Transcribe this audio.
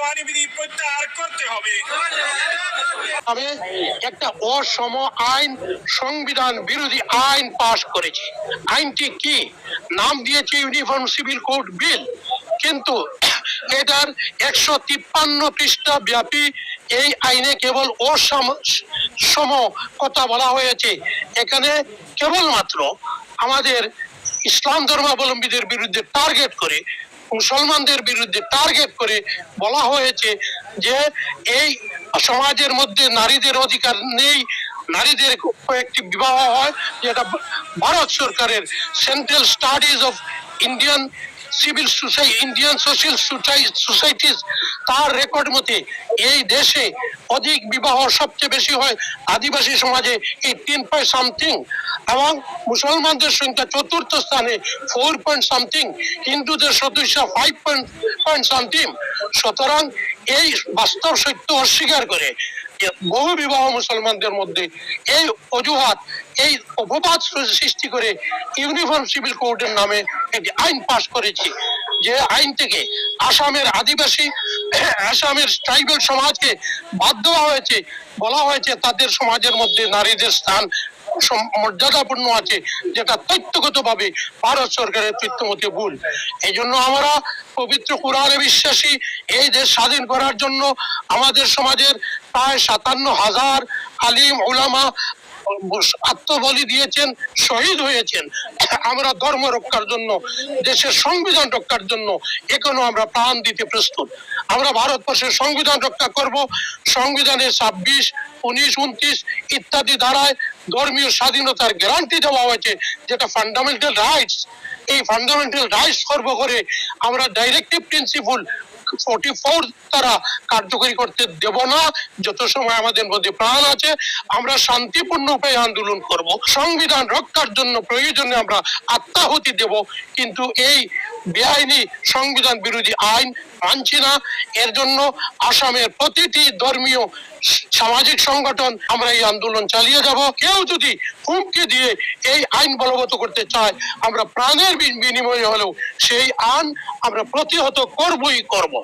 দেওয়ানি বিধি প্রত্যাহার করতে হবে। আমি একটা অসম আইন, সংবিধান বিরোধী আইন পাশ করেছি। আইনটি কি? নাম দিয়েছে ইউনিফর্ম সিভিল কোড বিল, কিন্তু এটার 153 পৃষ্ঠা ব্যাপী এই আইনে কেবল অসম কথা বলা হয়েছে। এখানে কেবলমাত্র আমাদের ইসলাম ধর্মাবলম্বীদের বিরুদ্ধে টার্গেট করে, মুসলমানদের বিরুদ্ধে টার্গেট করে বলা হয়েছে যে এই সমাজের মধ্যে নারীদের অধিকার নেই, নারীদের কয়েকটি বিবাহ হয়, যেটা ভারত সরকারের central studies of Indian civil society, Indian social societies, তার রেকর্ড মতে এই দেশে অধিক বিবাহ সবচেয়ে বেশি হয় আদিবাসী সমাজে 18 এবং মুসলমানদের সংখ্যা চতুর্থ স্থানে 4 হিন্দুদের সদস্য 5 সুতরাং এই বাস্তব সত্য অস্বীকার করে বহু বিবাহ মুসলমানদের মধ্যে এই অজুহাত, এই অপবাদ সৃষ্টি করে ইউনিফর্ম সিভিল কোডের নামে একটি আইন পাশ করেছি। যে আইন থেকে আসামের আদিবাসী, আসামের ট্রাইবাল সমাজকে বাদ দেওয়া হয়েছে, বলা হয়েছে তাদের সমাজের মধ্যে নারীদের স্থান মর্যাদাপূর্ণ আছে, যেটা তথ্যগতভাবে ভারত সরকারের তথ্যমতে ভুল। এই জন্য আমরা পবিত্র কোরআনে বিশ্বাসী। এই দেশ স্বাধীন করার জন্য আমাদের সমাজের প্রায় 57,000 আলিম উলামা আত্মবলি দিয়েছেন, শহীদ হয়েছেন। আমরা ধর্ম রক্ষার জন্য, দেশের সংবিধান রক্ষার জন্য এখনো আমরা প্রাণ দিতে প্রস্তুত। আমরা ভারতবর্ষের সংবিধান রক্ষা করব। সংবিধানে 26, 19, 29 ইত্যাদি ধারায় ধর্মীয় স্বাধীনতার গ্যারান্টি দেওয়া হয়েছে, যেটা ফান্ডামেন্টাল রাইটস। এই ফান্ডামেন্টাল রাইটস খর্ব করে আমরা ডাইরেক্টিভ প্রিন্সিপাল 44 তারা কার্যকরী করতে দেব না। যত সময় আমাদের মধ্যে প্রাণ আছে আমরা শান্তিপূর্ণ উপায়ে আন্দোলন করব, সংবিধান রক্ষার জন্য প্রয়োজনে আমরা আত্মাহুতি দেব, কিন্তু এই বেআইনি সংবিধান বিরোধী আইন মানছি না। এর জন্য আসামের প্রতিটি ধর্মীয় সামাজিক সংগঠন আমরা এই আন্দোলন চালিয়ে যাব। কেউ যদি হুমকি দিয়ে এই আইন বলবৎ করতে চায়, আমরা প্রাণের বিনিময়ে হলেও সেই আইন আমরা প্রতিহত করবই করব।